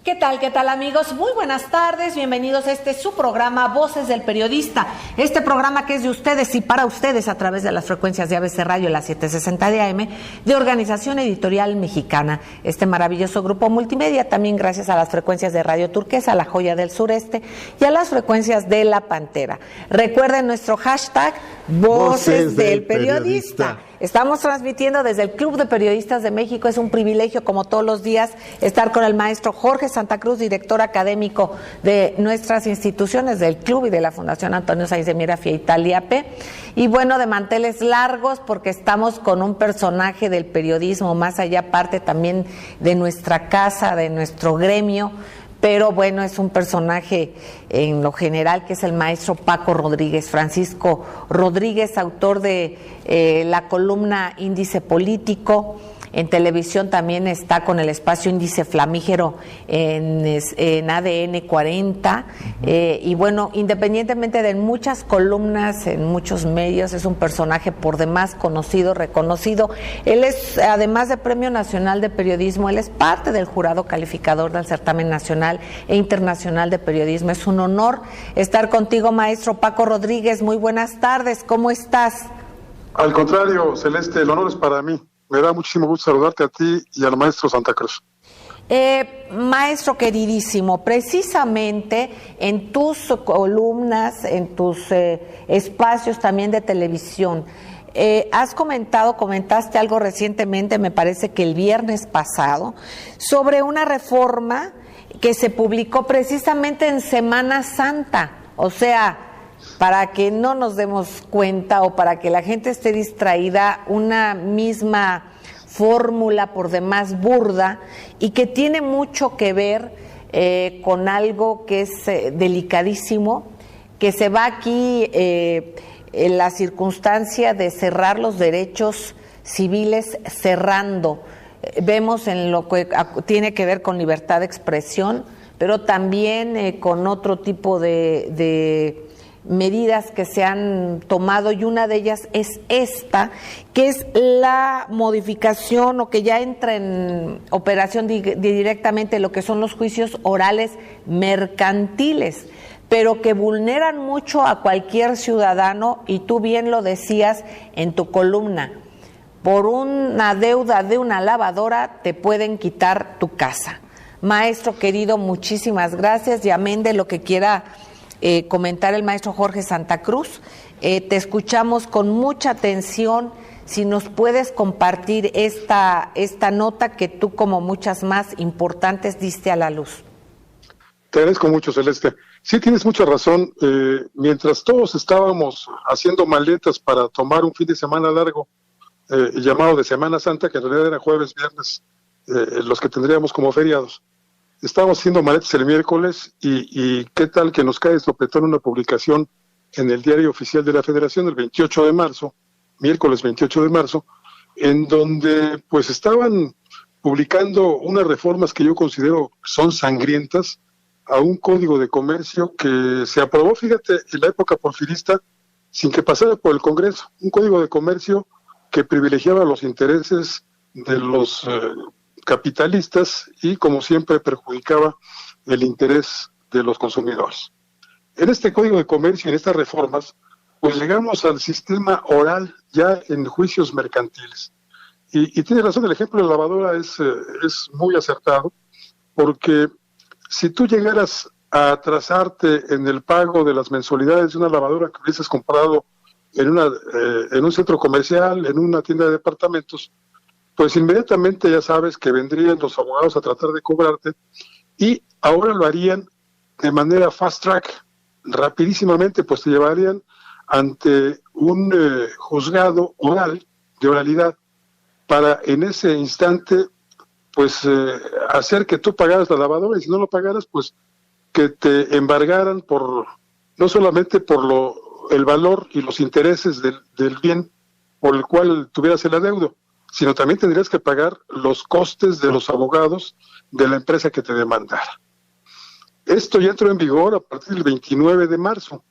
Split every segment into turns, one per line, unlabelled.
¿Qué tal amigos? Muy buenas tardes, bienvenidos a su programa Voces del Periodista, este programa que es de ustedes y para ustedes a través de las frecuencias de ABC Radio, la 760 de AM, de Organización Editorial Mexicana, este maravilloso grupo multimedia, también gracias a las frecuencias de Radio Turquesa, La Joya del Sureste, y a las frecuencias de La Pantera. Recuerden nuestro hashtag Voces del Periodista. Estamos transmitiendo desde el Club de Periodistas de México. Es un privilegio, como todos los días, estar con el maestro Jorge Santa Cruz, director académico de nuestras instituciones, del Club y de la Fundación Antonio Sáenz de Miera Fia Italia P. Y bueno, de manteles largos, porque estamos con un personaje del periodismo, más allá, parte también de nuestra casa, de nuestro gremio. Pero bueno, es un personaje en lo general que es el maestro Paco Rodríguez, Francisco Rodríguez, autor de la columna Índice Político. En televisión también está con el espacio Índice Flamígero en ADN 40. Y bueno, independientemente de muchas columnas en muchos medios, es un personaje por demás conocido, reconocido. Él es, además de Premio Nacional de Periodismo, él es parte del jurado calificador del Certamen Nacional e Internacional de Periodismo. Es un honor estar contigo, maestro Paco Rodríguez. Muy buenas tardes, ¿cómo estás?
Al contrario, Celeste, el honor es para mí. Me da muchísimo gusto saludarte a ti y al maestro Santa Cruz.
Maestro queridísimo, precisamente en tus columnas, en tus espacios también de televisión, comentaste algo recientemente, me parece que el viernes pasado, sobre una reforma que se publicó precisamente en Semana Santa, o sea, para que no nos demos cuenta o para que la gente esté distraída, una misma fórmula por demás burda y que tiene mucho que ver con algo que es delicadísimo, que se va aquí en la circunstancia de cerrar los derechos civiles cerrando. Vemos en lo que tiene que ver con libertad de expresión, pero también con otro tipo de medidas que se han tomado, y una de ellas es esta, que es la modificación o que ya entra en operación directamente lo que son los juicios orales mercantiles, pero que vulneran mucho a cualquier ciudadano, y tú bien lo decías en tu columna, por una deuda de una lavadora te pueden quitar tu casa. Maestro querido, muchísimas gracias, y amén de lo que quiera comentar el maestro Jorge Santa Cruz, te escuchamos con mucha atención. Si nos puedes compartir esta nota que tú, como muchas más importantes, diste a la luz.
Te agradezco mucho, Celeste. Sí, tienes mucha razón. Mientras todos estábamos haciendo maletas para tomar un fin de semana largo, llamado de Semana Santa, que en realidad era jueves, viernes, los que tendríamos como feriados, estábamos haciendo maletas el miércoles y qué tal que nos cae de sopetón una publicación en el Diario Oficial de la Federación el 28 de marzo, miércoles 28 de marzo, en donde pues estaban publicando unas reformas que yo considero son sangrientas a un código de comercio que se aprobó, fíjate, en la época porfirista, sin que pasara por el Congreso, un código de comercio que privilegiaba los intereses de los capitalistas y, como siempre, perjudicaba el interés de los consumidores. En este Código de Comercio, en estas reformas, pues llegamos al sistema oral ya en juicios mercantiles. Y tiene razón, el ejemplo de la lavadora es muy acertado, porque si tú llegaras a atrasarte en el pago de las mensualidades de una lavadora que hubieses comprado en un centro comercial, en una tienda de departamentos, pues inmediatamente ya sabes que vendrían los abogados a tratar de cobrarte, y ahora lo harían de manera fast track, rapidísimamente, pues te llevarían ante un juzgado oral, de oralidad, para en ese instante pues hacer que tú pagaras la lavadora, y si no lo pagaras, pues que te embargaran no solamente por el valor y los intereses del bien por el cual tuvieras el adeudo, sino también tendrías que pagar los costes de los abogados de la empresa que te demandara. Esto ya entró en vigor a partir del 29 de marzo.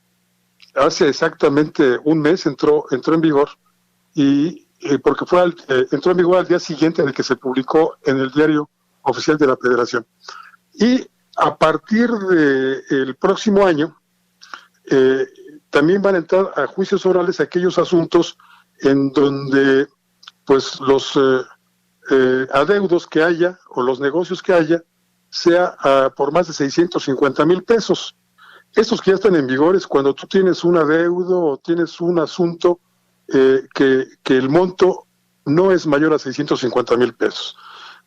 Hace exactamente un mes entró en vigor, y porque entró en vigor al día siguiente de que se publicó en el Diario Oficial de la Federación. Y a partir del próximo año, también van a entrar a juicios orales aquellos asuntos en donde pues los adeudos que haya o los negocios que haya sea por más de 650,000 pesos. Estos que ya están en vigor es cuando tú tienes un adeudo o tienes un asunto que el monto no es mayor a 650,000 pesos.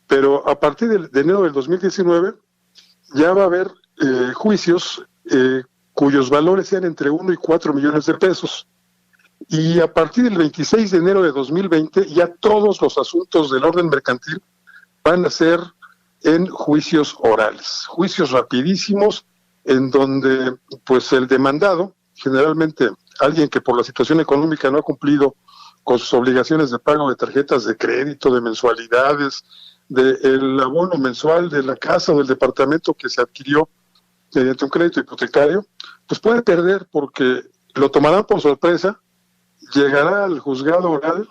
Pero a partir de enero del 2019 ya va a haber juicios cuyos valores sean entre 1 y 4 millones de pesos. Y a partir del 26 de enero de 2020 ya todos los asuntos del orden mercantil van a ser en juicios orales, juicios rapidísimos, en donde pues el demandado, generalmente alguien que por la situación económica no ha cumplido con sus obligaciones de pago de tarjetas de crédito, de mensualidades, del abono mensual de la casa o del departamento que se adquirió mediante un crédito hipotecario, pues puede perder porque lo tomarán por sorpresa, llegará al juzgado oral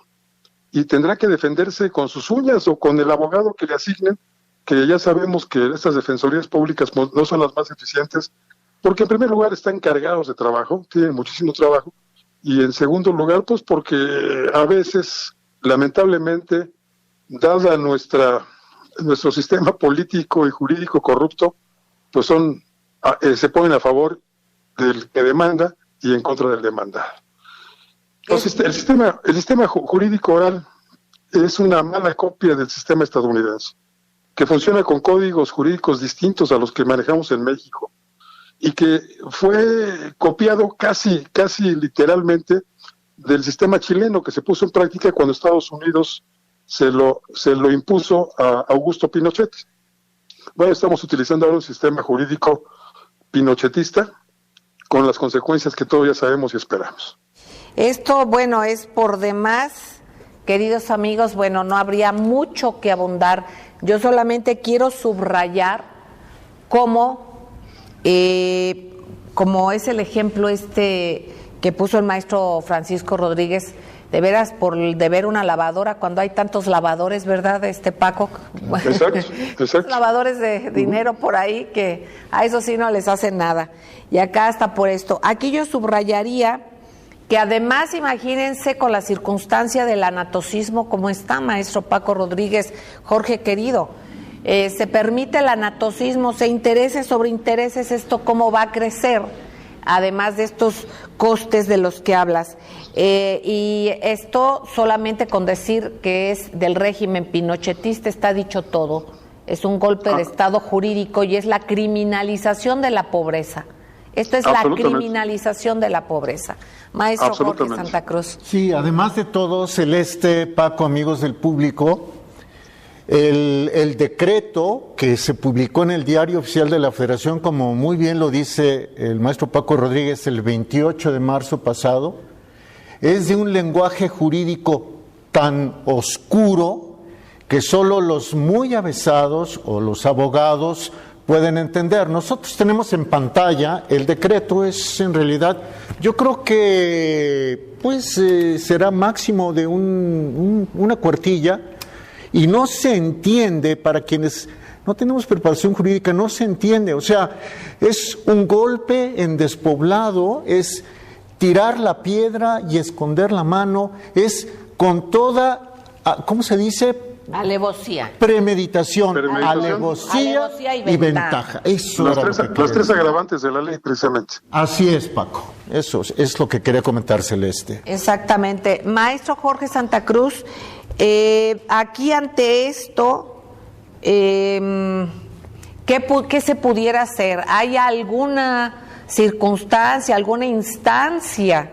y tendrá que defenderse con sus uñas o con el abogado que le asignen, que ya sabemos que estas defensorías públicas no son las más eficientes, porque en primer lugar están cargados de trabajo, tienen muchísimo trabajo, y en segundo lugar, pues porque a veces, lamentablemente, dada nuestro sistema político y jurídico corrupto, pues se ponen a favor del que demanda y en contra del demandado. Entonces, el sistema jurídico oral es una mala copia del sistema estadounidense, que funciona con códigos jurídicos distintos a los que manejamos en México y que fue copiado casi literalmente del sistema chileno que se puso en práctica cuando Estados Unidos se lo impuso a Augusto Pinochet. Bueno, estamos utilizando ahora un sistema jurídico pinochetista con las consecuencias que todos ya sabemos y esperamos.
Esto, bueno, es por demás, queridos amigos, bueno, no habría mucho que abundar. Yo solamente quiero subrayar cómo es el ejemplo que puso el maestro Francisco Rodríguez, de veras, por deber una lavadora, cuando hay tantos lavadores, ¿verdad, Paco?
Exacto.
Lavadores de dinero por ahí que a eso sí no les hacen nada. Y acá está por esto. Aquí yo subrayaría que además, imagínense con la circunstancia del anatocismo, como está, maestro Paco Rodríguez, Jorge querido, se permite el anatocismo, se intereses sobre intereses, esto cómo va a crecer, además de estos costes de los que hablas. Y esto solamente con decir que es del régimen pinochetista está dicho todo. Es un golpe de Estado jurídico y es la criminalización de la pobreza. Esto es la criminalización de la pobreza. Maestro Jorge Santa Cruz.
Sí, además de todo, Celeste, Paco, amigos del público, el decreto que se publicó en el Diario Oficial de la Federación, como muy bien lo dice el maestro Paco Rodríguez, el 28 de marzo pasado, es de un lenguaje jurídico tan oscuro que solo los muy avesados o los abogados pueden entender. Nosotros tenemos en pantalla el decreto, es en realidad, yo creo que será máximo de una cuartilla y no se entiende, para quienes no tenemos preparación jurídica, no se entiende, o sea, es un golpe en despoblado, es tirar la piedra y esconder la mano, es con toda, ¿cómo se dice?
Alevosía.
Premeditación, alevosía y ventaja. Eso
las tres agravantes de la ley, precisamente.
Así es, Paco. Eso es lo que quería comentar, Celeste.
Exactamente. Maestro Jorge Santa Cruz, aquí ante esto, ¿qué se pudiera hacer? ¿Hay alguna circunstancia, alguna instancia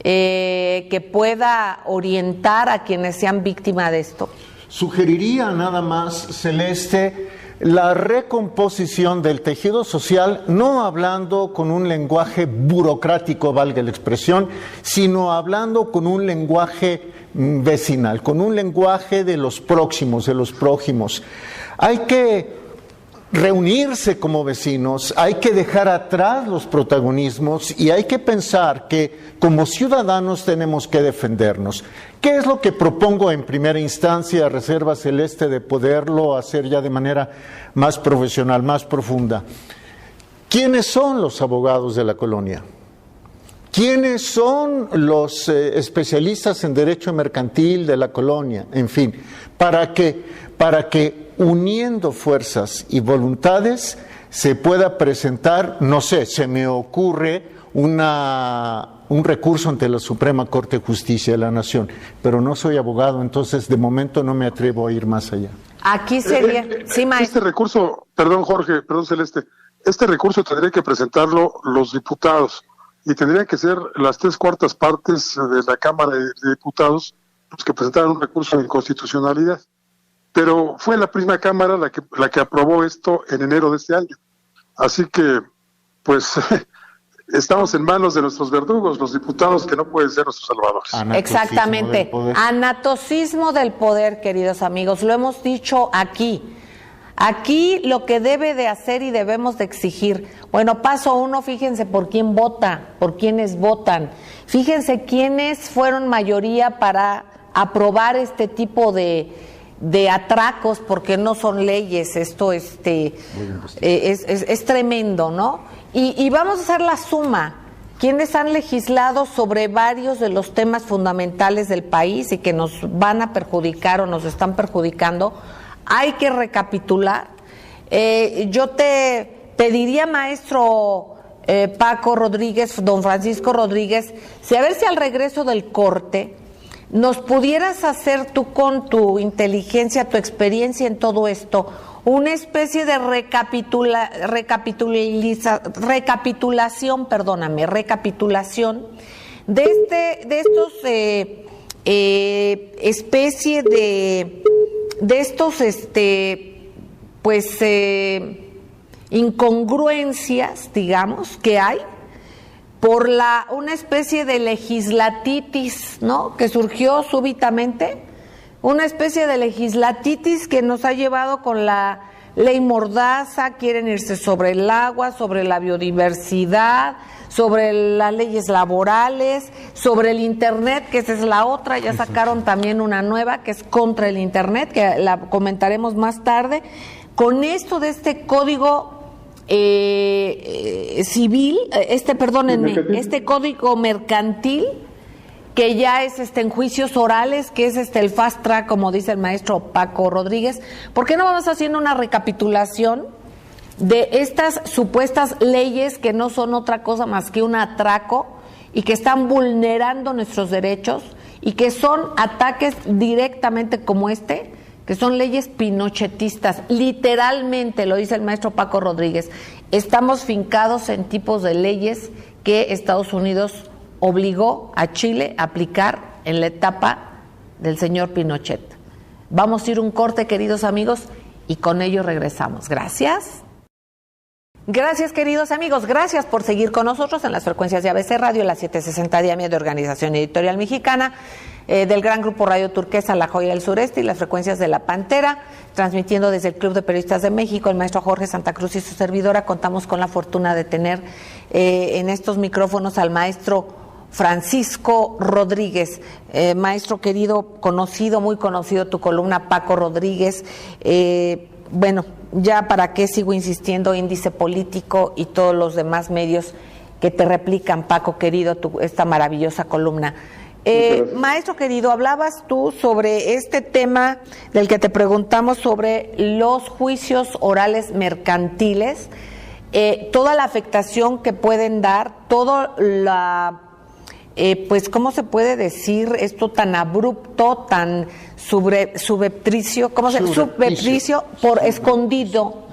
que pueda orientar a quienes sean víctimas de esto?
Sugeriría nada más, Celeste, la recomposición del tejido social, no hablando con un lenguaje burocrático, valga la expresión, sino hablando con un lenguaje vecinal, con un lenguaje de los próximos, de los prójimos. Hay que reunirse como vecinos, hay que dejar atrás los protagonismos y hay que pensar que como ciudadanos tenemos que defendernos. ¿Qué es lo que propongo en primera instancia, Reserva Celeste, de poderlo hacer ya de manera más profesional, más profunda? ¿Quiénes son los abogados de la colonia? ¿Quiénes son los especialistas en derecho mercantil de la colonia? En fin, para que uniendo fuerzas y voluntades se pueda presentar, no sé, se me ocurre un recurso ante la Suprema Corte de Justicia de la Nación, pero no soy abogado, entonces de momento no me atrevo a ir más allá.
Aquí sería, sí, maestro.
Este recurso, perdón Jorge, perdón Celeste, este recurso tendría que presentarlo los diputados y tendrían que ser las 3/4 partes de la Cámara de Diputados los que presentaran un recurso de inconstitucionalidad. Pero fue la misma Cámara la que aprobó esto en enero de este año. Así que, pues, estamos en manos de nuestros verdugos, los diputados, que no pueden ser nuestros salvadores.
Exactamente. Anatocismo del poder, queridos amigos. Lo hemos dicho aquí. Aquí lo que debe de hacer y debemos de exigir. Bueno, paso 1, fíjense por quién vota, por quiénes votan. Fíjense quiénes fueron mayoría para aprobar este tipo de atracos, porque no son leyes. Esto es tremendo, ¿no? Y vamos a hacer la suma. ¿Quiénes han legislado sobre varios de los temas fundamentales del país y que nos van a perjudicar o nos están perjudicando? Hay que recapitular. Yo te pediría, maestro Paco Rodríguez, don Francisco Rodríguez, a ver si al regreso del corte nos pudieras hacer tú con tu inteligencia, tu experiencia en todo esto, una especie de recapitulación de estos especie de estos incongruencias, digamos, que hay por una especie de legislatitis, ¿no?, que surgió súbitamente, una especie de legislatitis que nos ha llevado con la ley Mordaza. Quieren irse sobre el agua, sobre la biodiversidad, sobre las leyes laborales, sobre el Internet, que esa es la otra. Ya sacaron también una nueva que es contra el Internet, que la comentaremos más tarde. Con esto de este código civil, este código mercantil, que ya es en juicios orales, que es el fast track, como dice el maestro Paco Rodríguez. ¿Por qué no vamos haciendo una recapitulación de estas supuestas leyes que no son otra cosa más que un atraco y que están vulnerando nuestros derechos y que son ataques directamente como que son leyes pinochetistas? Literalmente, lo dice el maestro Paco Rodríguez, estamos fincados en tipos de leyes que Estados Unidos obligó a Chile a aplicar en la etapa del señor Pinochet. Vamos a ir un corte, queridos amigos, y con ello regresamos. Gracias. Gracias, queridos amigos, gracias por seguir con nosotros en las frecuencias de ABC Radio, la 760 de AM de Organización Editorial Mexicana, del gran grupo Radio Turquesa, La Joya del Sureste, y las frecuencias de La Pantera, transmitiendo desde el Club de Periodistas de México. El maestro Jorge Santa Cruz y su servidora contamos con la fortuna de tener en estos micrófonos al maestro Francisco Rodríguez. Maestro querido, muy conocido tu columna, Paco Rodríguez. Bueno, ya para qué sigo insistiendo, Índice Político y todos los demás medios que te replican, Paco querido, esta maravillosa columna. Maestro querido, hablabas tú sobre este tema del que te preguntamos sobre los juicios orales mercantiles, toda la afectación que pueden dar, toda la... ¿cómo se puede decir esto tan abrupto, tan subrepticio, escondido,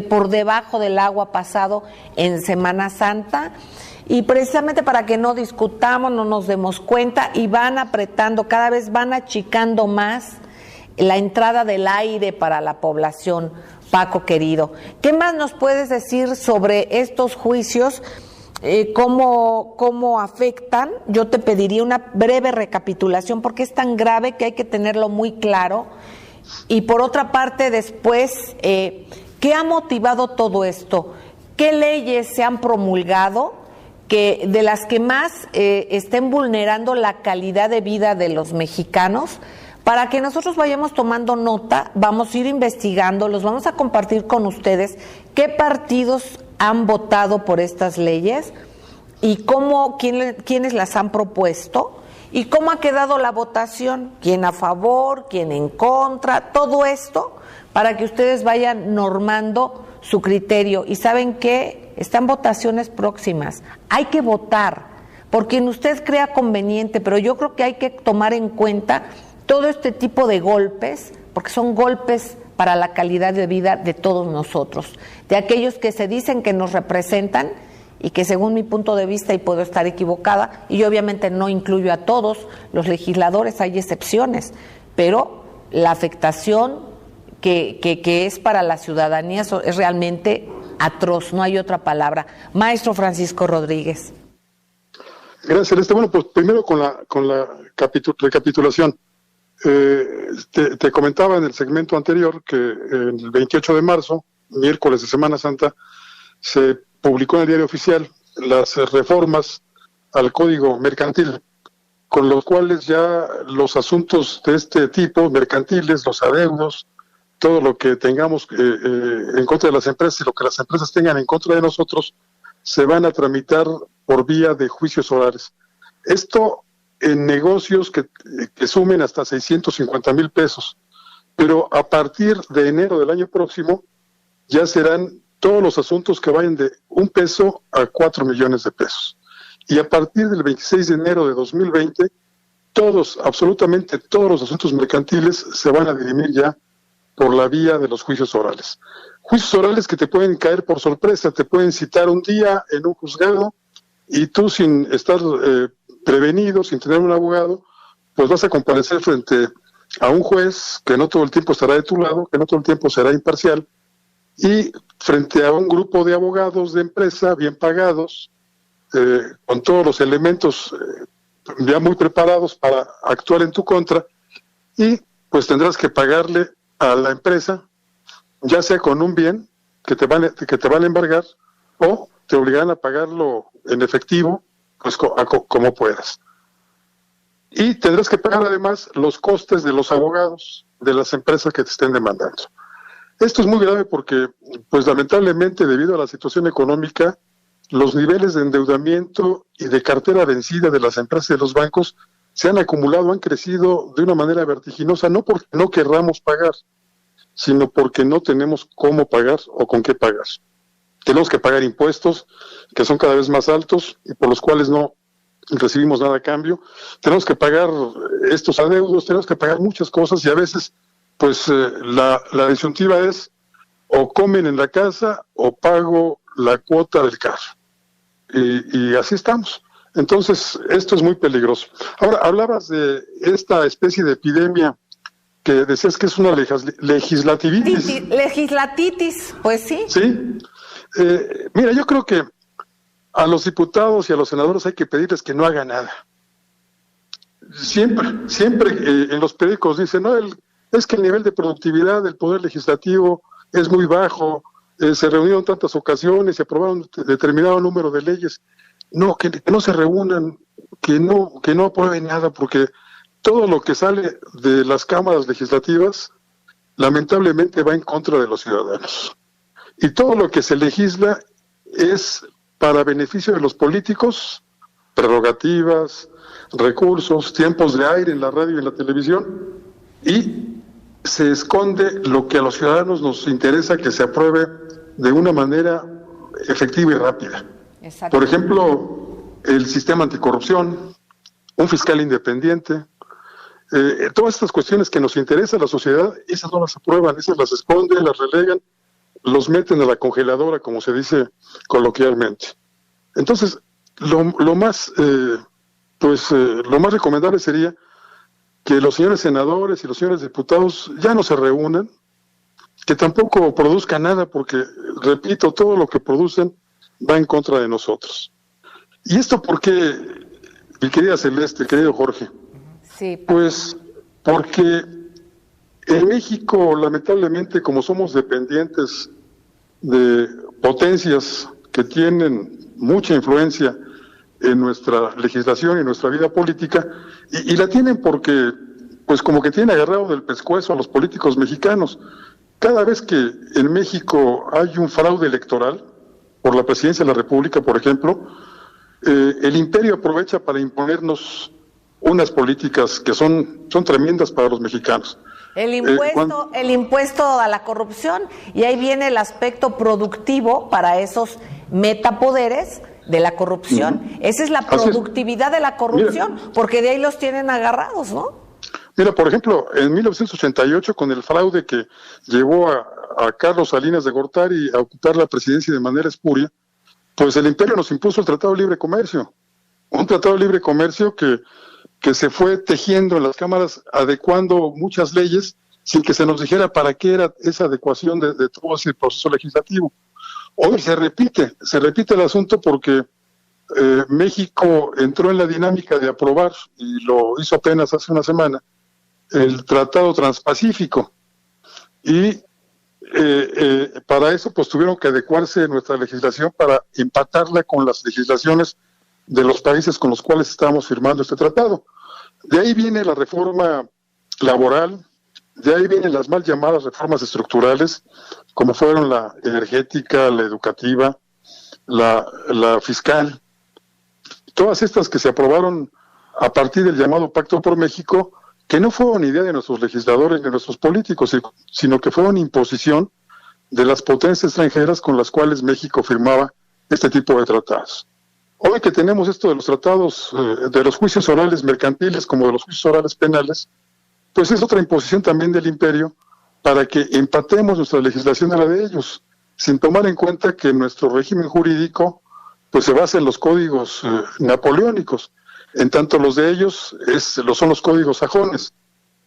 por debajo del agua pasado en Semana Santa? Y precisamente para que no discutamos, no nos demos cuenta, y van apretando, cada vez van achicando más la entrada del aire para la población. Paco querido, ¿qué más nos puedes decir sobre estos juicios? ¿Cómo afectan? Yo te pediría una breve recapitulación porque es tan grave que hay que tenerlo muy claro. Y por otra parte, después, ¿Qué ha motivado todo esto? ¿Qué leyes se han promulgado de las que más estén vulnerando la calidad de vida de los mexicanos? Para que nosotros vayamos tomando nota, vamos a ir investigando, los vamos a compartir con ustedes qué partidos han votado por estas leyes y quiénes las han propuesto y cómo ha quedado la votación, quién a favor, quién en contra, todo esto para que ustedes vayan normando su criterio. Y ¿saben qué? Están votaciones próximas, hay que votar por quien usted crea conveniente, pero yo creo que hay que tomar en cuenta todo este tipo de golpes, porque son golpes para la calidad de vida de todos nosotros, de aquellos que se dicen que nos representan y que según mi punto de vista, y puedo estar equivocada, y yo obviamente no incluyo a todos los legisladores, hay excepciones, pero la afectación que es para la ciudadanía es realmente atroz, no hay otra palabra. Maestro Francisco Rodríguez.
Gracias, Celeste. Bueno, pues primero con la recapitulación. Te comentaba en el segmento anterior que el 28 de marzo, miércoles de Semana Santa, se publicó en el Diario Oficial las reformas al Código Mercantil, con los cuales ya los asuntos de este tipo, mercantiles, los adeudos, todo lo que tengamos en contra de las empresas y lo que las empresas tengan en contra de nosotros, se van a tramitar por vía de juicios orales. Esto en negocios que sumen hasta 650,000 pesos, pero a partir de enero del año próximo ya serán todos los asuntos que vayan de 1 peso a 4 millones de pesos. Y a partir del 26 de enero de 2020, absolutamente todos los asuntos mercantiles se van a dirimir ya por la vía de los juicios orales. Juicios orales que te pueden caer por sorpresa, te pueden citar un día en un juzgado y tú sin estar prevenido, sin tener un abogado, pues vas a comparecer frente a un juez que no todo el tiempo estará de tu lado, que no todo el tiempo será imparcial, y frente a un grupo de abogados de empresa bien pagados, con todos los elementos ya muy preparados para actuar en tu contra, y pues tendrás que pagarle a la empresa, ya sea con un bien que te van a embargar, o te obligarán a pagarlo en efectivo, pues como puedas. Y tendrás que pagar además los costes de los abogados de las empresas que te estén demandando. Esto es muy grave porque, pues lamentablemente, debido a la situación económica, los niveles de endeudamiento y de cartera vencida de las empresas y de los bancos se han acumulado, han crecido de una manera vertiginosa, no porque no querramos pagar, sino porque no tenemos cómo pagar o con qué pagar. Tenemos que pagar impuestos que son cada vez más altos y por los cuales no recibimos nada a cambio. Tenemos que pagar estos adeudos, tenemos que pagar muchas cosas y a veces pues la disyuntiva es o comen en la casa o pago la cuota del carro. Y así estamos. Entonces, esto es muy peligroso. Ahora, hablabas de esta especie de epidemia que decías que es una legislativitis.
Legislatitis, pues sí.
Sí. Mira, yo creo que a los diputados y a los senadores hay que pedirles que no hagan nada. Siempre en los periódicos dicen, no, es que el nivel de productividad del Poder Legislativo es muy bajo, se reunieron tantas ocasiones, se aprobaron determinado número de leyes. No, que no se reúnan, que no aprueben nada, porque todo lo que sale de las cámaras legislativas lamentablemente va en contra de los ciudadanos. Y todo lo que se legisla es para beneficio de los políticos, prerrogativas, recursos, tiempos de aire en la radio y en la televisión, y se esconde lo que a los ciudadanos nos interesa que se apruebe de una manera efectiva y rápida. Exacto. Por ejemplo, el sistema anticorrupción, un fiscal independiente, todas estas cuestiones que nos interesa a la sociedad, esas no las aprueban, esas las esconden, las relegan, los meten a la congeladora, como se dice coloquialmente. Entonces, lo más recomendable sería que los señores senadores y los señores diputados ya no se reúnan, que tampoco produzcan nada, porque, repito, todo lo que producen va en contra de nosotros. ¿Y esto por qué, mi querida Celeste, querido Jorge?
Sí.
Pues porque en México, lamentablemente, como somos dependientes de potencias que tienen mucha influencia en nuestra legislación y nuestra vida política, y la tienen porque, pues como que tienen agarrado del pescuezo a los políticos mexicanos. Cada vez que en México hay un fraude electoral, por la presidencia de la República, por ejemplo, el imperio aprovecha para imponernos unas políticas que son tremendas para los mexicanos.
El impuesto a la corrupción, y ahí viene el aspecto productivo para esos metapoderes de la corrupción. Esa es la productividad de la corrupción, porque de ahí los tienen agarrados, ¿no?
Mira, por ejemplo, en 1988, con el fraude que llevó a Carlos Salinas de Gortari a ocupar la presidencia de manera espuria, pues el imperio nos impuso el Tratado de Libre Comercio, un Tratado de Libre Comercio que se fue tejiendo en las cámaras, adecuando muchas leyes sin que se nos dijera para qué era esa adecuación de todo ese proceso legislativo. Hoy se repite el asunto porque México entró en la dinámica de aprobar, y lo hizo apenas hace una semana, el Tratado Transpacífico, y para eso pues tuvieron que adecuarse nuestra legislación para empatarla con las legislaciones de los países con los cuales estábamos firmando este tratado. De ahí viene la reforma laboral, de ahí vienen las mal llamadas reformas estructurales, como fueron la energética, la educativa, la fiscal. Todas estas que se aprobaron a partir del llamado Pacto por México, que no fueron idea de nuestros legisladores ni de nuestros políticos, sino que fueron imposición de las potencias extranjeras con las cuales México firmaba este tipo de tratados. Hoy que tenemos esto de los tratados, de los juicios orales mercantiles como de los juicios orales penales, pues es otra imposición también del imperio para que empatemos nuestra legislación a la de ellos, sin tomar en cuenta que nuestro régimen jurídico pues se basa en los códigos napoleónicos, en tanto los de ellos son los códigos sajones.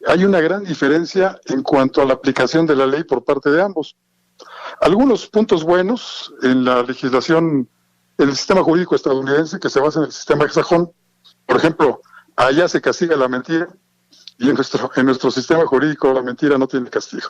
Hay una gran diferencia en cuanto a la aplicación de la ley por parte de ambos. Algunos puntos buenos en la legislación, en el sistema jurídico estadounidense, que se basa en el sistema sajón. Por ejemplo, allá se castiga la mentira, y en nuestro sistema jurídico la mentira no tiene castigo.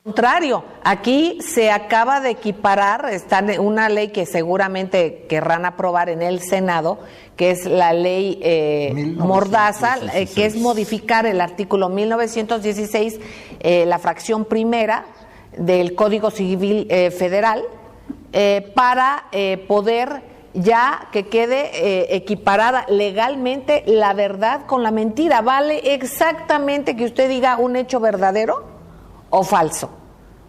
Contrario, aquí se acaba de equiparar, está una ley que seguramente querrán aprobar en el Senado, que es la ley Mordaza, que es modificar el artículo 1916, la fracción primera del Código Civil Federal, para poder ya que quede equiparada legalmente la verdad con la mentira. ¿Vale exactamente que usted diga un hecho verdadero o falso?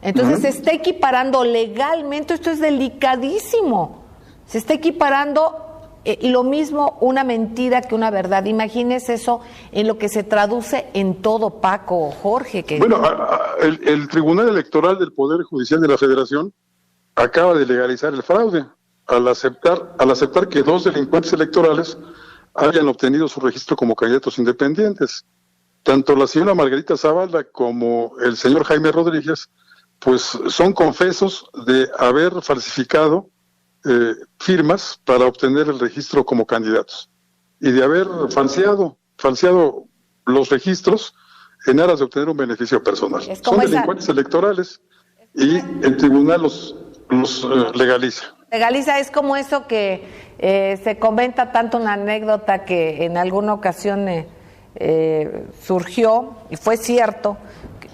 Entonces se está equiparando legalmente, esto es delicadísimo, se está equiparando lo mismo una mentira que una verdad. Imagínese eso en lo que se traduce en todo, Paco, Jorge.
Bueno, el Tribunal Electoral del Poder Judicial de la Federación acaba de legalizar el fraude al aceptar que 2 delincuentes electorales hayan obtenido su registro como candidatos independientes. Tanto la señora Margarita Zavala como el señor Jaime Rodríguez, pues son confesos de haber falsificado firmas para obtener el registro como candidatos y de haber falseado los registros en aras de obtener un beneficio personal. Son delincuentes electorales y el tribunal los legaliza.
Legaliza, es como eso que se comenta tanto, una anécdota que en alguna ocasión surgió, y fue cierto,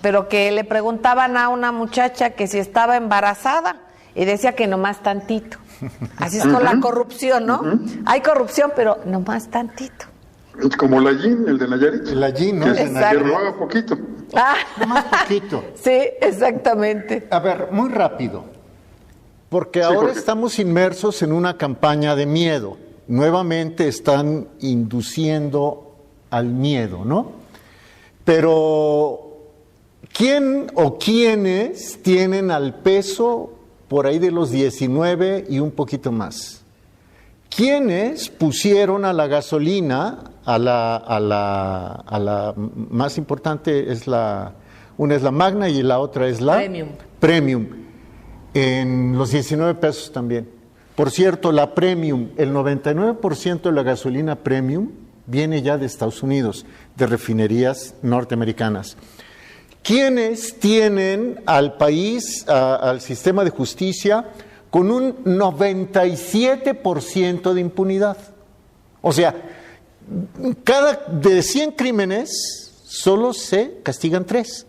pero que le preguntaban a una muchacha que si estaba embarazada y decía que nomás tantito. Así es con la corrupción, ¿no? Hay corrupción, pero nomás tantito.
Como Lallín, el de Nayarit.
El Lallín, ¿no?
Que robaba poquito.
Nomás poquito.
Sí, exactamente.
A ver, muy rápido, porque ahora estamos inmersos en una campaña de miedo. Nuevamente están induciendo al miedo, ¿no? Pero ¿quién o quiénes tienen al peso por ahí de los 19 y un poquito más? ¿Quiénes pusieron a la gasolina, a la más importante una es la Magna y la otra es la Premium, en los 19 pesos también? Por cierto, la Premium, el 99% de la gasolina Premium viene ya de Estados Unidos, de refinerías norteamericanas. quienes tienen al país, al sistema de justicia, con un 97% de impunidad. O sea, de 100 crímenes, solo se castigan 3.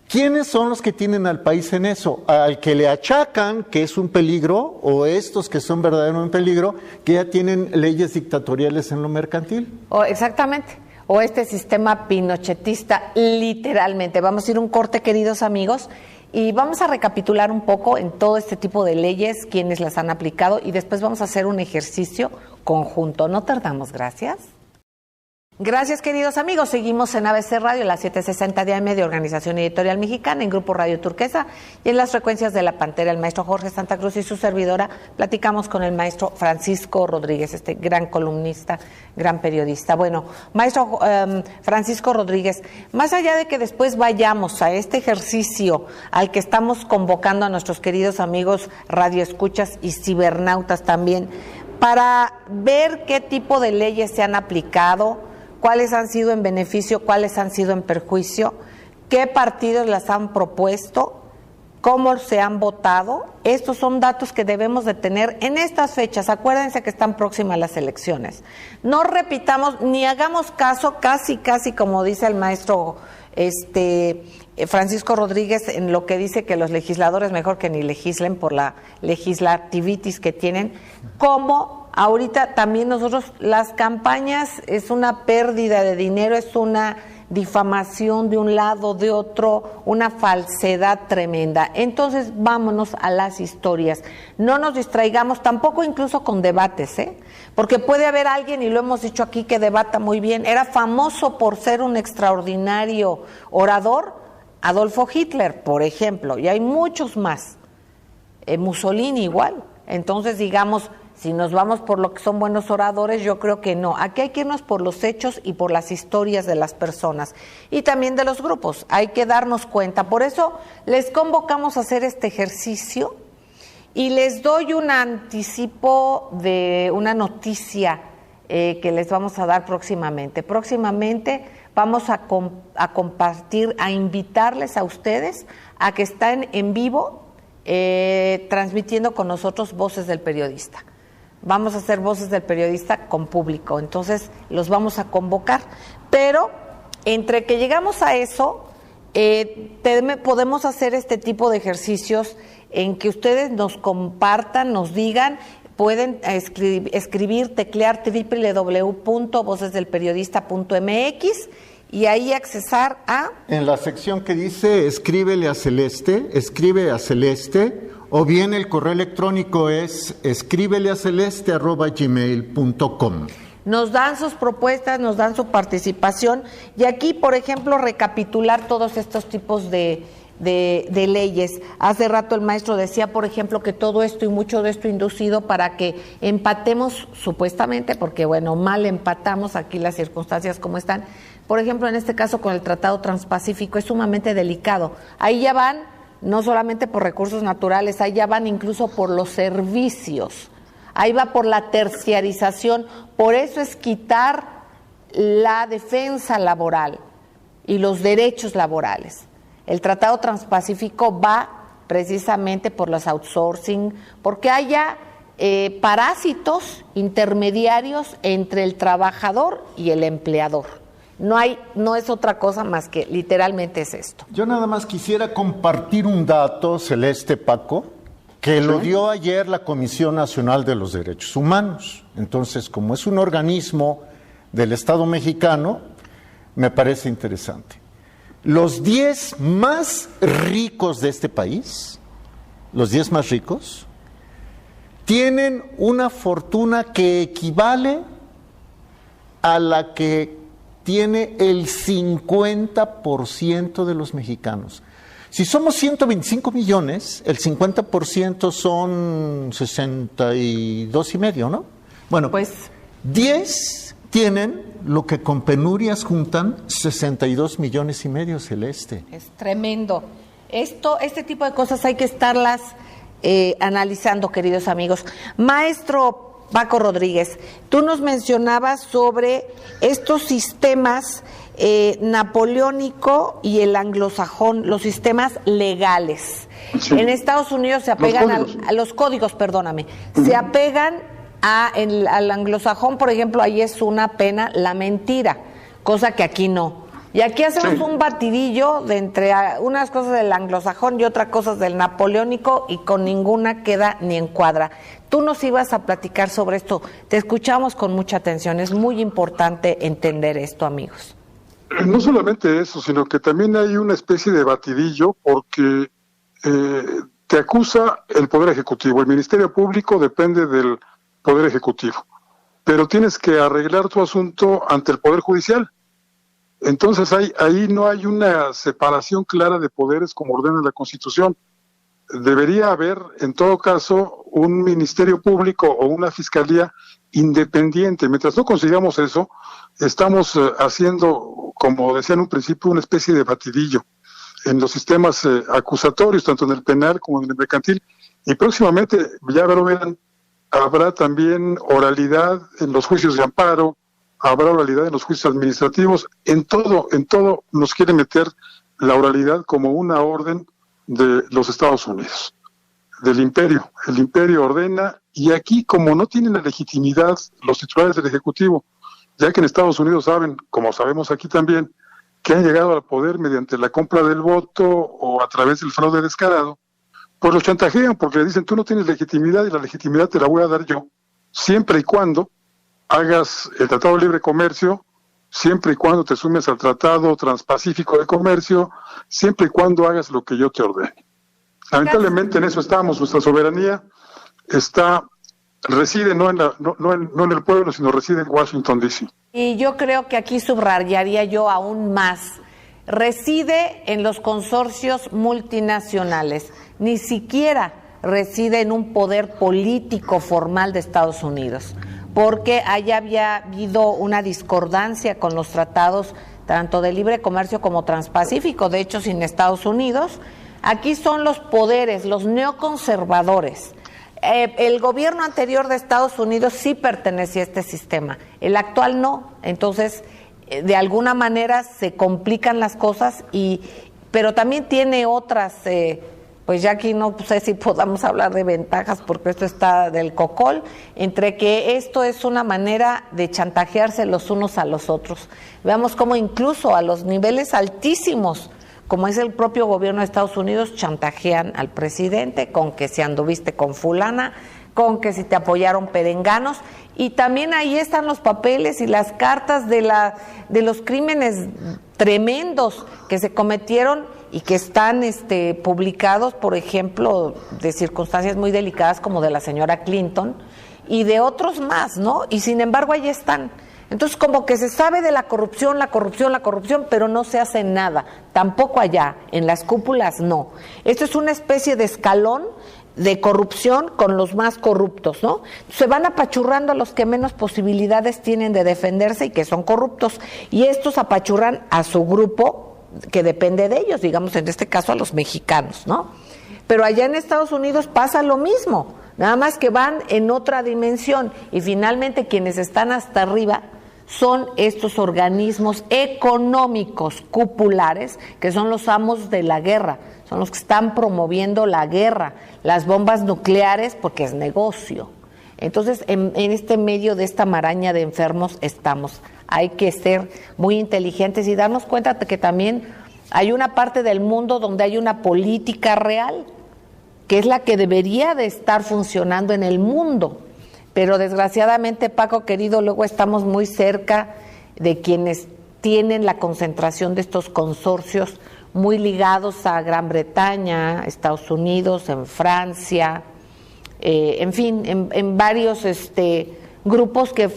¿Quiénes son los que tienen al país en eso? Al que le achacan que es un peligro, o estos que son verdaderamente un peligro, que ya tienen leyes dictatoriales en lo mercantil.
Exactamente. O este sistema pinochetista, literalmente. Vamos a ir a un corte, queridos amigos, y vamos a recapitular un poco en todo este tipo de leyes, quienes las han aplicado, y después vamos a hacer un ejercicio conjunto. No tardamos, gracias. Gracias, queridos amigos. Seguimos en ABC Radio, las 7:60 de AM de Organización Editorial Mexicana, en Grupo Radio Turquesa y en las frecuencias de La Pantera. El maestro Jorge Santa Cruz y su servidora platicamos con el maestro Francisco Rodríguez, este gran columnista, gran periodista. Bueno, maestro Francisco Rodríguez, más allá de que después vayamos a este ejercicio al que estamos convocando a nuestros queridos amigos radioescuchas y cibernautas también, para ver qué tipo de leyes se han aplicado, cuáles han sido en beneficio, cuáles han sido en perjuicio, qué partidos las han propuesto, cómo se han votado. Estos son datos que debemos de tener en estas fechas. Acuérdense que están próximas las elecciones. No repitamos ni hagamos caso, casi como dice el maestro Francisco Rodríguez, en lo que dice que los legisladores mejor que ni legislen por la legislativitis que tienen, como ahorita también nosotros, las campañas es una pérdida de dinero, es una difamación de un lado, de otro, una falsedad tremenda. Entonces vámonos a las historias, no nos distraigamos tampoco incluso con debates, porque puede haber alguien, y lo hemos dicho aquí, que debata muy bien. Era famoso por ser un extraordinario orador Adolfo Hitler, por ejemplo, y hay muchos más, Mussolini igual. Entonces, digamos, si nos vamos por lo que son buenos oradores, yo creo que no. Aquí hay que irnos por los hechos y por las historias de las personas y también de los grupos. Hay que darnos cuenta. Por eso les convocamos a hacer este ejercicio y les doy un anticipo de una noticia que les vamos a dar próximamente. Próximamente vamos a compartir, a invitarles a ustedes a que estén en vivo transmitiendo con nosotros Voces del Periodista. Vamos a hacer Voces del Periodista con público, entonces los vamos a convocar. Pero entre que llegamos a eso, podemos hacer este tipo de ejercicios en que ustedes nos compartan, nos digan, pueden escribir, teclear www.vocesdelperiodista.mx y ahí accesar a... En
la sección que dice escribe a Celeste, o bien el correo electrónico es escribeleaceleste@gmail.com.
Nos dan sus propuestas, nos dan su participación y aquí, por ejemplo, recapitular todos estos tipos de leyes. Hace rato el maestro decía, por ejemplo, que todo esto y mucho de esto inducido para que empatemos supuestamente, porque bueno, mal empatamos aquí las circunstancias como están. Por ejemplo, en este caso con el Tratado Transpacífico es sumamente delicado. Ahí ya van no solamente por recursos naturales, ahí ya van incluso por los servicios, ahí va por la terciarización. Por eso es quitar la defensa laboral y los derechos laborales. El Tratado Transpacífico va precisamente por los outsourcing, porque haya parásitos intermediarios entre el trabajador y el empleador. No es otra cosa más que literalmente es esto.
Yo nada más quisiera compartir un dato, Celeste, Paco, que lo dio ayer la Comisión Nacional de los Derechos Humanos. Entonces, como es un organismo del Estado mexicano, me parece interesante. Los 10 más ricos de este país, los 10 más ricos, tienen una fortuna que equivale a la que tiene el 50% de los mexicanos. Si somos 125 millones, el 50% son 62 y medio, ¿no? Bueno, pues 10 tienen lo que con penurias juntan 62 millones y medio, Celeste.
Es tremendo. Este tipo de cosas hay que estarlas analizando, queridos amigos. Maestro Paco Rodríguez, tú nos mencionabas sobre estos sistemas napoleónico y el anglosajón, los sistemas legales.
Sí.
En Estados Unidos se apegan a los códigos, perdóname, se apegan al anglosajón, por ejemplo, ahí es una pena la mentira, cosa que aquí no. Y aquí hacemos un batidillo de entre unas cosas del anglosajón y otras cosas del napoleónico y con ninguna queda ni encuadra. Tú nos ibas a platicar sobre esto, te escuchamos con mucha atención, es muy importante entender esto, amigos.
No solamente eso, sino que también hay una especie de batidillo porque te acusa el Poder Ejecutivo, el Ministerio Público depende del Poder Ejecutivo, pero tienes que arreglar tu asunto ante el Poder Judicial. Entonces ahí no hay una separación clara de poderes como ordena la Constitución. Debería haber, en todo caso, un Ministerio Público o una Fiscalía independiente. Mientras no consigamos eso, estamos haciendo, como decía en un principio, una especie de batidillo en los sistemas acusatorios, tanto en el penal como en el mercantil. Y próximamente, ya verán, habrá también oralidad en los juicios de amparo, habrá oralidad en los juicios administrativos, en todo nos quiere meter la oralidad como una orden de los Estados Unidos, del imperio. El imperio ordena, y aquí como no tienen la legitimidad los titulares del Ejecutivo, ya que en Estados Unidos saben, como sabemos aquí también, que han llegado al poder mediante la compra del voto o a través del fraude descarado, pues los chantajean porque le dicen, tú no tienes legitimidad y la legitimidad te la voy a dar yo, siempre y cuando hagas el Tratado de Libre Comercio, siempre y cuando te sumes al Tratado Transpacífico de Comercio, siempre y cuando hagas lo que yo te ordene. Lamentablemente en eso estamos, nuestra soberanía reside no en el pueblo, sino reside en Washington, D.C.
Y yo creo que aquí subrayaría yo aún más, reside en los consorcios multinacionales, ni siquiera reside en un poder político formal de Estados Unidos, porque allá había habido una discordancia con los tratados tanto de libre comercio como transpacífico, de hecho sin Estados Unidos. Aquí son los poderes, los neoconservadores. El gobierno anterior de Estados Unidos sí pertenecía a este sistema, el actual no, entonces de alguna manera se complican las cosas, pero también tiene otras, pues ya aquí no sé si podamos hablar de ventajas porque esto está del cocol, entre que esto es una manera de chantajearse los unos a los otros. Veamos cómo incluso a los niveles altísimos, como es el propio gobierno de Estados Unidos, chantajean al presidente con que si anduviste con fulana, con que si te apoyaron perenganos, y también ahí están los papeles y las cartas de los crímenes tremendos que se cometieron y que están publicados, por ejemplo, de circunstancias muy delicadas como de la señora Clinton y de otros más, ¿no? Y sin embargo ahí están. Entonces como que se sabe de la corrupción, pero no se hace nada, tampoco allá, en las cúpulas no. Esto es una especie de escalón de corrupción con los más corruptos, ¿no? Se van apachurrando a los que menos posibilidades tienen de defenderse y que son corruptos, y estos apachurran a su grupo que depende de ellos, digamos en este caso a los mexicanos, ¿no? Pero allá en Estados Unidos pasa lo mismo, nada más que van en otra dimensión, y finalmente quienes están hasta arriba son estos organismos económicos cupulares que son los amos de la guerra, son los que están promoviendo la guerra, las bombas nucleares, porque es negocio. Entonces, en este medio de esta maraña de enfermos estamos. Hay que ser muy inteligentes y darnos cuenta de que también hay una parte del mundo donde hay una política real, que es la que debería de estar funcionando en el mundo. Pero desgraciadamente, Paco querido, luego estamos muy cerca de quienes tienen la concentración de estos consorcios muy ligados a Gran Bretaña, Estados Unidos, en Francia, en fin, en varios grupos que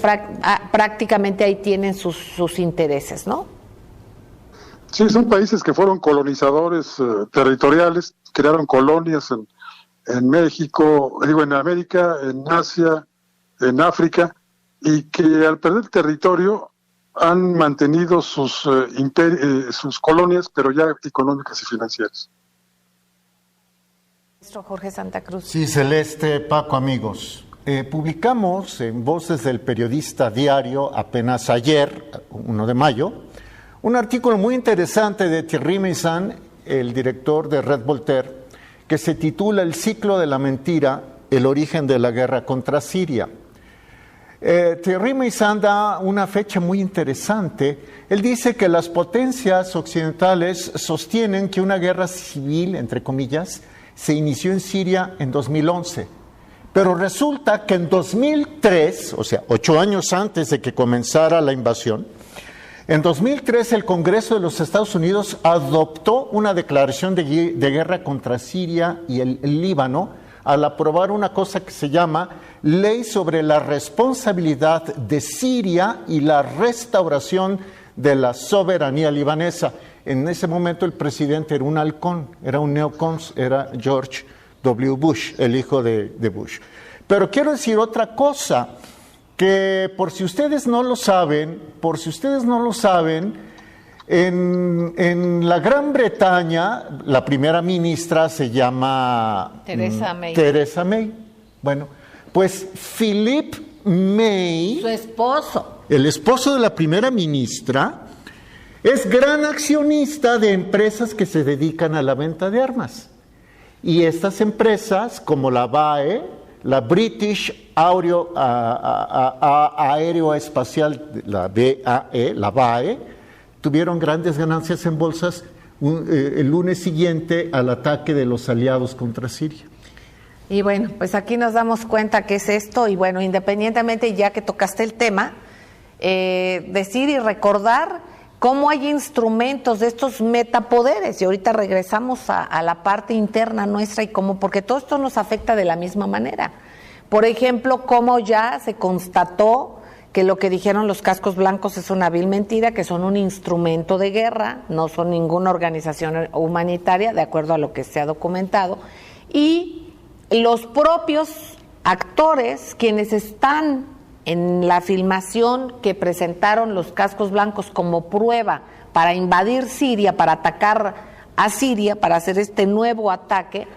prácticamente ahí tienen sus intereses, ¿no?
Sí, son países que fueron colonizadores territoriales, crearon colonias en México, en América, en Asia, en África, y que al perder territorio han mantenido sus colonias, pero ya económicas y financieras.
Jorge Santa Cruz.
Sí, Celeste, Paco, amigos. Publicamos en Voces del Periodista Diario, apenas ayer, 1 de mayo, un artículo muy interesante de Thierry Meyssan, el director de Red Voltaire, que se titula El ciclo de la mentira, el origen de la guerra contra Siria. Thierry Meyssan da una fecha muy interesante. Él dice que las potencias occidentales sostienen que una guerra civil, entre comillas, se inició en Siria en 2011. Pero resulta que en 2003, o sea, 8 años antes de que comenzara la invasión, en 2003 el Congreso de los Estados Unidos adoptó una declaración de guerra contra Siria y el Líbano al aprobar una cosa que se llama Ley sobre la responsabilidad de Siria y la restauración de la soberanía libanesa. En ese momento el presidente era un halcón, era un neocón, era George W. Bush, el hijo de Bush. Pero quiero decir otra cosa, que por si ustedes no lo saben, en la Gran Bretaña, la primera ministra se llama Theresa May. Bueno, pues Philip May,
su esposo,
el esposo de la primera ministra, es gran accionista de empresas que se dedican a la venta de armas. Y estas empresas, como la BAE, la British Aeroespacial, la BAE, la BAE, tuvieron grandes ganancias en bolsas el lunes siguiente al ataque de los aliados contra Siria.
Y bueno, pues aquí nos damos cuenta qué es esto, y bueno, independientemente, ya que tocaste el tema, decir y recordar cómo hay instrumentos de estos metapoderes, y ahorita regresamos a la parte interna nuestra y cómo, porque todo esto nos afecta de la misma manera. Por ejemplo, cómo ya se constató que lo que dijeron los cascos blancos es una vil mentira, que son un instrumento de guerra, no son ninguna organización humanitaria, de acuerdo a lo que se ha documentado, y los propios actores, quienes están en la filmación que presentaron los cascos blancos como prueba para invadir Siria, para atacar a Siria, para hacer este nuevo ataque,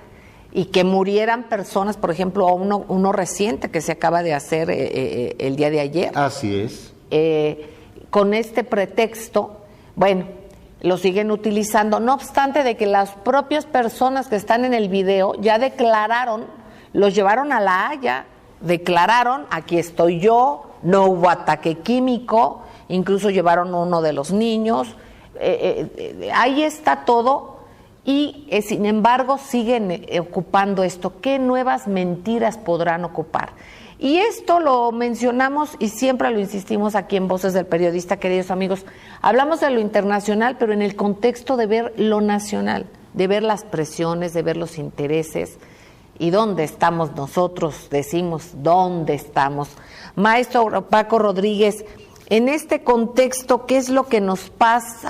y que murieran personas, por ejemplo, uno reciente que se acaba de hacer el día de ayer.
Así es.
Con este pretexto, bueno, lo siguen utilizando, no obstante de que las propias personas que están en el video ya declararon, los llevaron a La Haya, declararon, aquí estoy yo, no hubo ataque químico, incluso llevaron uno de los niños, ahí está todo, y sin embargo siguen ocupando esto. ¿Qué nuevas mentiras podrán ocupar? Y esto lo mencionamos y siempre lo insistimos aquí en Voces del Periodista, queridos amigos. Hablamos de lo internacional, pero en el contexto de ver lo nacional, de ver las presiones, de ver los intereses. ¿Y dónde estamos nosotros? Decimos, ¿dónde estamos? Maestro Paco Rodríguez, en este contexto, ¿qué es lo que nos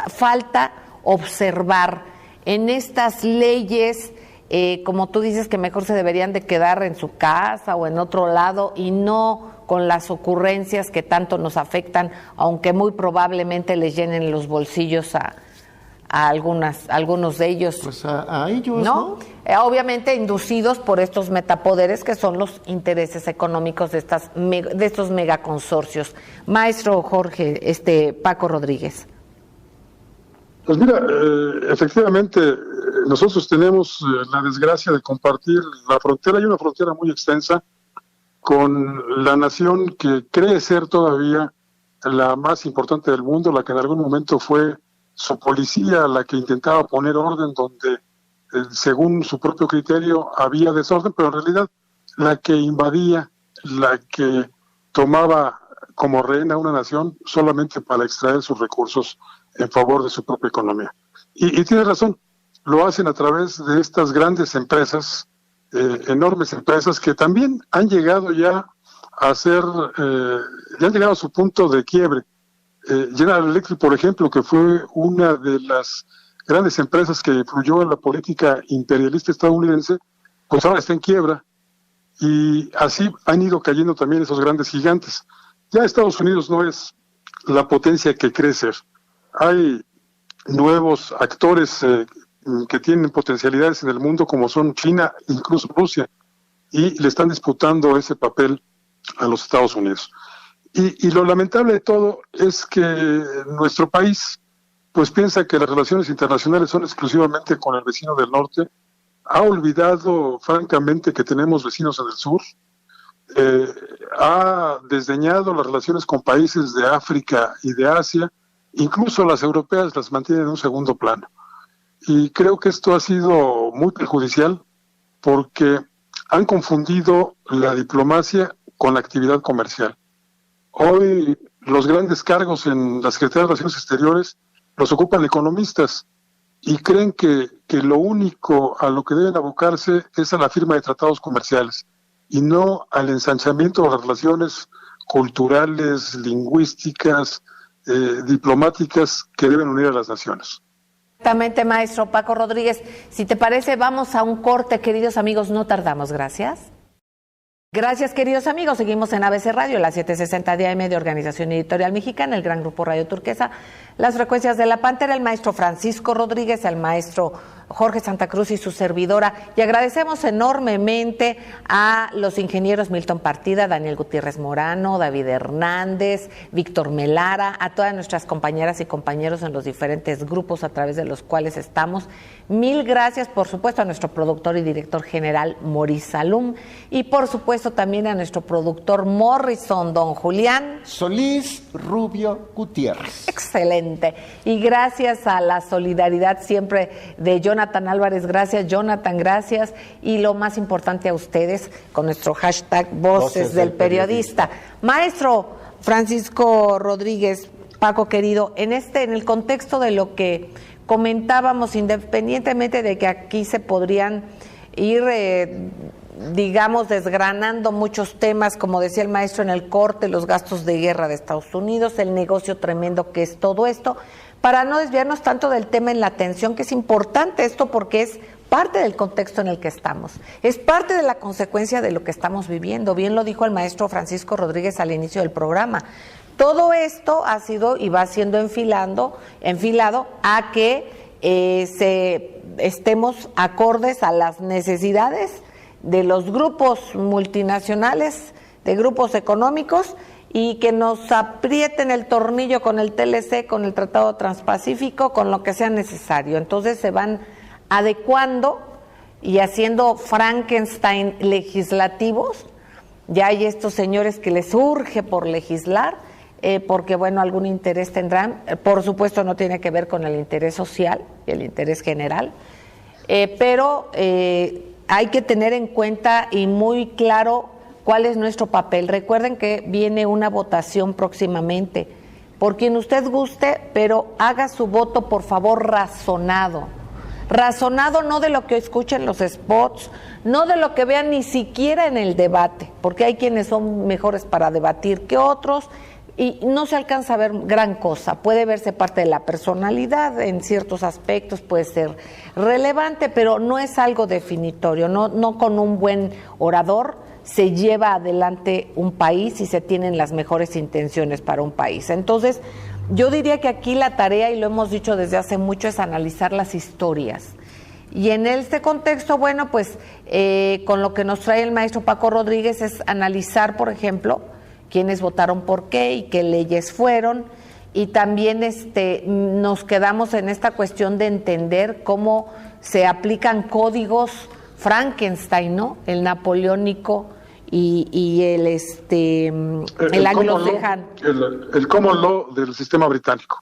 falta observar en estas leyes? Como tú dices, que mejor se deberían de quedar en su casa o en otro lado y no con las ocurrencias que tanto nos afectan, aunque muy probablemente les llenen los bolsillos a algunos de ellos.
Pues a ellos, ¿no?
Obviamente inducidos por estos metapoderes que son los intereses económicos de estos megaconsorcios. Maestro Jorge, Paco Rodríguez.
Pues mira, efectivamente, nosotros tenemos la desgracia de compartir la frontera, hay una frontera muy extensa con la nación que cree ser todavía la más importante del mundo, la que en algún momento fue su policía, la que intentaba poner orden donde, según su propio criterio, había desorden, pero en realidad la que invadía, la que tomaba como rehén a una nación solamente para extraer sus recursos en favor de su propia economía. Y tienes razón, lo hacen a través de estas grandes empresas, enormes empresas que también han llegado ya a ser, ya han llegado a su punto de quiebre. General Electric, por ejemplo, que fue una de las grandes empresas que influyó en la política imperialista estadounidense, pues ahora está en quiebra, y así han ido cayendo también esos grandes gigantes. Ya Estados Unidos no es la potencia que cree ser. Hay nuevos actores que tienen potencialidades en el mundo, como son China, incluso Rusia, y le están disputando ese papel a los Estados Unidos. Y lo lamentable de todo es que nuestro país pues piensa que las relaciones internacionales son exclusivamente con el vecino del norte, ha olvidado francamente que tenemos vecinos en el sur, ha desdeñado las relaciones con países de África y de Asia, incluso las europeas las mantienen en un segundo plano. Y creo que esto ha sido muy perjudicial porque han confundido la diplomacia con la actividad comercial. Hoy los grandes cargos en la Secretaría de Relaciones Exteriores los ocupan economistas y creen que lo único a lo que deben abocarse es a la firma de tratados comerciales y no al ensanchamiento de las relaciones culturales, lingüísticas, diplomáticas que deben unir a las naciones.
Exactamente, maestro Paco Rodríguez. Si te parece, vamos a un corte, queridos amigos, no tardamos. Gracias. Gracias, queridos amigos. Seguimos en ABC Radio, la 760 de AM de Organización Editorial Mexicana, el Gran Grupo Radio Turquesa, las frecuencias de La Pantera, el maestro Francisco Rodríguez, el maestro Jorge Santa Cruz y su servidora. Y agradecemos enormemente a los ingenieros Milton Partida, Daniel Gutiérrez Morano, David Hernández, Víctor Melara, a todas nuestras compañeras y compañeros en los diferentes grupos a través de los cuales estamos. Mil gracias, por supuesto, a nuestro productor y director general, Maurice Salum, y por supuesto también a nuestro productor Morrison, don Julián
Solís Rubio Gutiérrez.
Excelente. Y gracias a la solidaridad siempre de Jonathan Álvarez. Gracias, Jonathan, gracias. Y lo más importante, a ustedes, con nuestro hashtag Voces del Periodista. Maestro Francisco Rodríguez, Paco querido, en el contexto de lo que comentábamos, independientemente de que aquí se podrían ir, digamos, desgranando muchos temas, como decía el maestro en el corte, los gastos de guerra de Estados Unidos, el negocio tremendo que es todo esto, para no desviarnos tanto del tema en la atención, que es importante esto porque es parte del contexto en el que estamos, es parte de la consecuencia de lo que estamos viviendo. Bien lo dijo el maestro Francisco Rodríguez al inicio del programa. Todo esto ha sido y va siendo enfilado a que estemos acordes a las necesidades de los grupos multinacionales, de grupos económicos, y que nos aprieten el tornillo con el TLC, con el Tratado Transpacífico, con lo que sea necesario. Entonces se van adecuando y haciendo Frankenstein legislativos. Ya hay estos señores que les urge por legislar, porque, bueno, algún interés tendrán. Por supuesto no tiene que ver con el interés social y el interés general, pero hay que tener en cuenta y muy claro cuál es nuestro papel. Recuerden que viene una votación próximamente, por quien usted guste, pero haga su voto, por favor, razonado, no de lo que escuchen los spots, no de lo que vean ni siquiera en el debate, porque hay quienes son mejores para debatir que otros, y no se alcanza a ver gran cosa. Puede verse parte de la personalidad, en ciertos aspectos puede ser relevante, pero no es algo definitorio. No con un buen orador se lleva adelante un país y se tienen las mejores intenciones para un país. Entonces, yo diría que aquí la tarea, y lo hemos dicho desde hace mucho, es analizar las historias. Y en este contexto, bueno, pues con lo que nos trae el maestro Paco Rodríguez es analizar, por ejemplo, quiénes votaron por qué y qué leyes fueron, y también nos quedamos en esta cuestión de entender cómo se aplican códigos Frankenstein, ¿no? El napoleónico y el anglosajón.
El common law del sistema británico.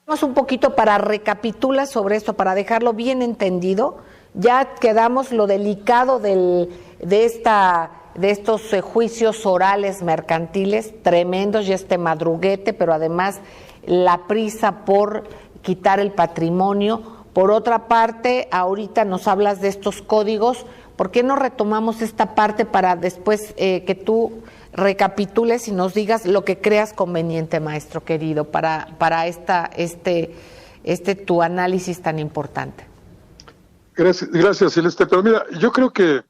Vamos un poquito para recapitular sobre esto, para dejarlo bien entendido. Ya quedamos lo delicado de estos juicios orales mercantiles tremendos, y este madruguete, pero además la prisa por quitar el patrimonio. Por otra parte, ahorita nos hablas de estos códigos. ¿Por qué no retomamos esta parte para después que tú recapitules y nos digas lo que creas conveniente, maestro querido, para tu análisis tan importante?
Gracias, Celeste. Pero mira, yo creo que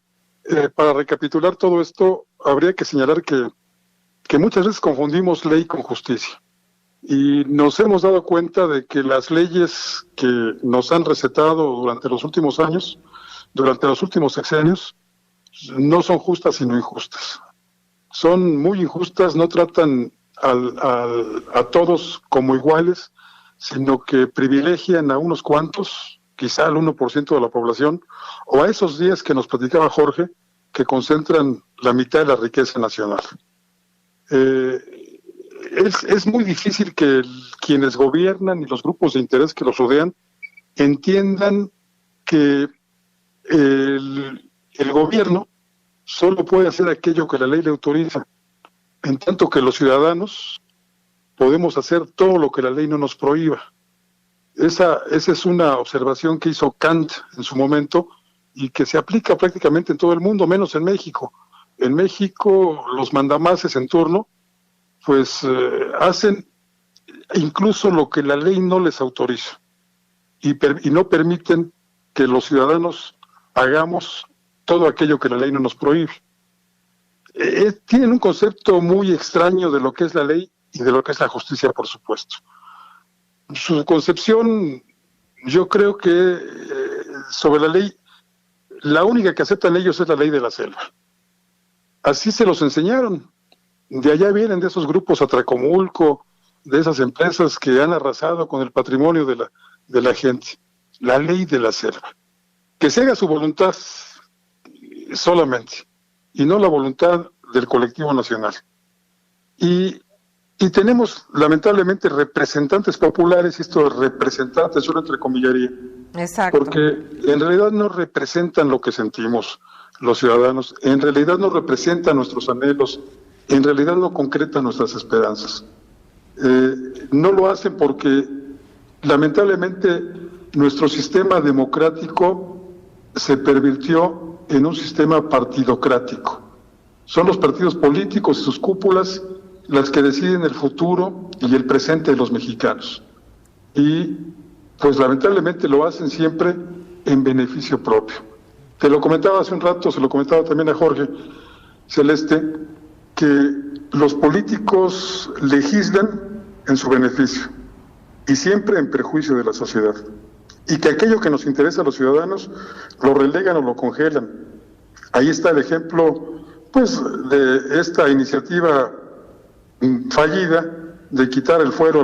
para recapitular todo esto, habría que señalar que muchas veces confundimos ley con justicia. Y nos hemos dado cuenta de que las leyes que nos han recetado durante los últimos años, durante los últimos sexenios, no son justas sino injustas. Son muy injustas, no tratan a todos como iguales, sino que privilegian a unos cuantos, quizá al 1% de la población, o a esos 10 que nos platicaba Jorge, que concentran la mitad de la riqueza nacional. Es muy difícil que quienes gobiernan y los grupos de interés que los rodean entiendan que el gobierno solo puede hacer aquello que la ley le autoriza, en tanto que los ciudadanos podemos hacer todo lo que la ley no nos prohíba. Esa es una observación que hizo Kant en su momento y que se aplica prácticamente en todo el mundo, menos en México. En México los mandamases en turno pues hacen incluso lo que la ley no les autoriza y no permiten que los ciudadanos hagamos todo aquello que la ley no nos prohíbe. Tienen un concepto muy extraño de lo que es la ley y de lo que es la justicia, por supuesto. Su concepción, yo creo que sobre la ley, la única que aceptan ellos es la ley de la selva. Así se los enseñaron. De allá vienen, de esos grupos Atracomulco, de esas empresas que han arrasado con el patrimonio de la gente. La ley de la selva. Que se haga su voluntad solamente, y no la voluntad del colectivo nacional. Y tenemos, lamentablemente, representantes populares, y esto de representantes, yo lo entrecomillaría.
Exacto.
Porque en realidad no representan lo que sentimos los ciudadanos, en realidad no representan nuestros anhelos, en realidad no concretan nuestras esperanzas. No lo hacen porque, lamentablemente, nuestro sistema democrático se pervirtió en un sistema partidocrático. Son los partidos políticos y sus cúpulas las que deciden el futuro y el presente de los mexicanos. Y pues lamentablemente lo hacen siempre en beneficio propio. Te lo comentaba hace un rato, se lo comentaba también a Jorge Celeste, que los políticos legislan en su beneficio y siempre en perjuicio de la sociedad. Y que aquello que nos interesa a los ciudadanos lo relegan o lo congelan. Ahí está el ejemplo, pues, de esta iniciativa fallida de quitar el fuero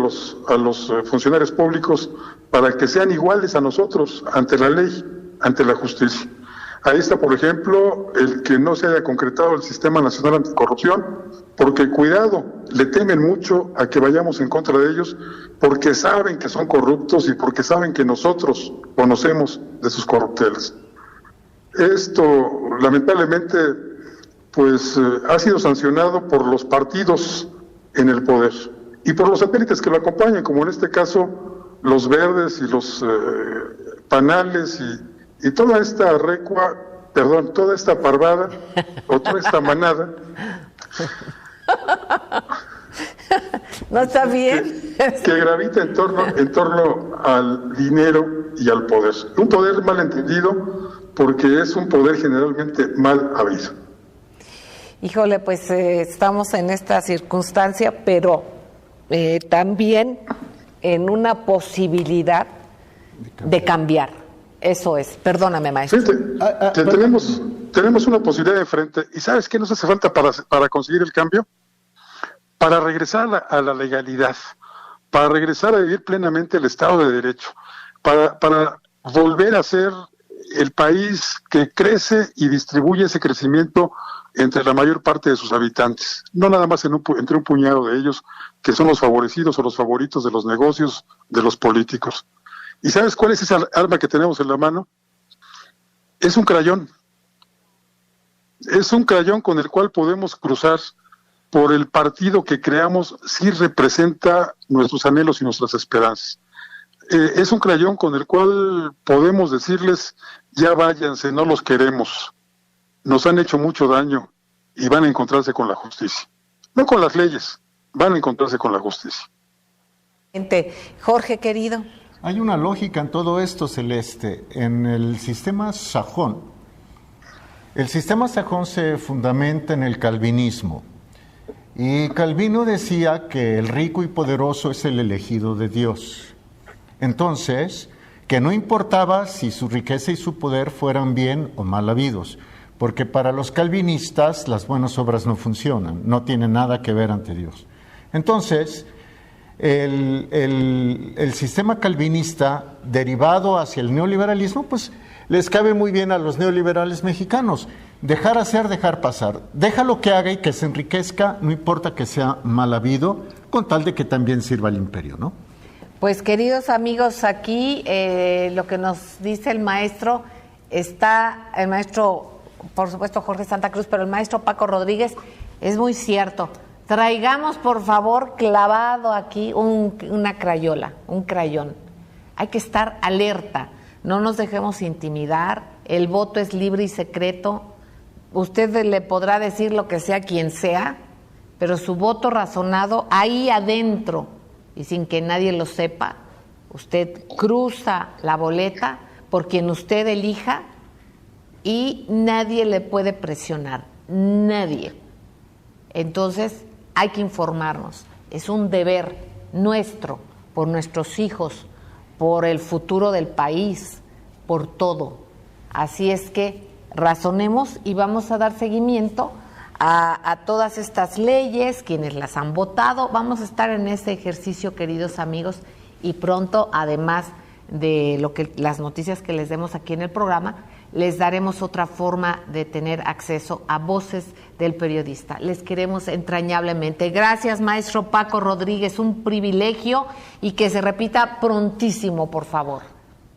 a los funcionarios públicos para que sean iguales a nosotros ante la ley, ante la justicia. Ahí está, por ejemplo, el que no se haya concretado el Sistema Nacional Anticorrupción, porque cuidado, le temen mucho a que vayamos en contra de ellos, porque saben que son corruptos y porque saben que nosotros conocemos de sus corruptelas. Esto, lamentablemente, pues ha sido sancionado por los partidos en el poder y por los satélites que lo acompañan, como en este caso los verdes y los panales y toda esta toda esta parvada o toda esta manada.
No está bien.
Que gravita en torno al dinero y al poder. Un poder mal entendido porque es un poder generalmente mal habido.
Híjole, pues estamos en esta circunstancia, pero también en una posibilidad de cambiar. Eso es. Perdóname, maestro.
Tenemos una posibilidad de frente. ¿Y sabes qué nos hace falta para conseguir el cambio? Para regresar a la legalidad, para regresar a vivir plenamente el Estado de Derecho, para volver a ser el país que crece y distribuye ese crecimiento entre la mayor parte de sus habitantes, no nada más entre un puñado de ellos que son los favorecidos o los favoritos de los negocios, de los políticos. ¿Y sabes cuál es esa arma que tenemos en la mano? Es un crayón. Es un crayón con el cual podemos cruzar por el partido que creamos si representa nuestros anhelos y nuestras esperanzas. Es un crayón con el cual podemos decirles, ya váyanse, no los queremos. Nos han hecho mucho daño y van a encontrarse con la justicia. No con las leyes, van a encontrarse con la justicia.
Jorge, querido.
Hay una lógica en todo esto, Celeste. En el sistema sajón, el sistema sajón se fundamenta en el calvinismo. Y Calvino decía que el rico y poderoso es el elegido de Dios. Entonces, que no importaba si su riqueza y su poder fueran bien o mal habidos, porque para los calvinistas las buenas obras no funcionan, no tienen nada que ver ante Dios. Entonces, el sistema calvinista derivado hacia el neoliberalismo, pues les cabe muy bien a los neoliberales mexicanos. Dejar hacer, dejar pasar. Déjalo que haga y que se enriquezca, no importa que sea mal habido, con tal de que también sirva al imperio, ¿no?
Pues queridos amigos, aquí lo que nos dice el maestro, por supuesto Jorge Santa Cruz, pero el maestro Paco Rodríguez, es muy cierto. Traigamos por favor clavado aquí una crayola, un crayón. Hay que estar alerta, no nos dejemos intimidar, el voto es libre y secreto. Usted le podrá decir lo que sea a quien sea, pero su voto razonado ahí adentro y sin que nadie lo sepa, usted cruza la boleta por quien usted elija y nadie le puede presionar, nadie. Entonces hay que informarnos, es un deber nuestro, por nuestros hijos, por el futuro del país, por todo. Así es que razonemos y vamos a dar seguimiento a todas estas leyes, quienes las han votado. Vamos a estar en ese ejercicio, queridos amigos, y pronto, además de las noticias que les demos aquí en el programa, les daremos otra forma de tener acceso a Voces del Periodista. Les queremos entrañablemente. Gracias, maestro Paco Rodríguez, un privilegio, y que se repita prontísimo, por favor.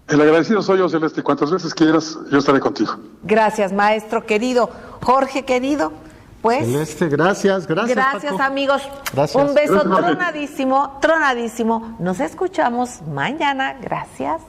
El agradecido soy yo, Celeste. Cuantas veces quieras, yo estaré contigo.
Gracias, maestro querido. Jorge, querido, pues...
Celeste, gracias
Gracias,
Paco.
amigos.
Gracias.
Un beso
Gracias,
tronadísimo. Nos escuchamos mañana. Gracias.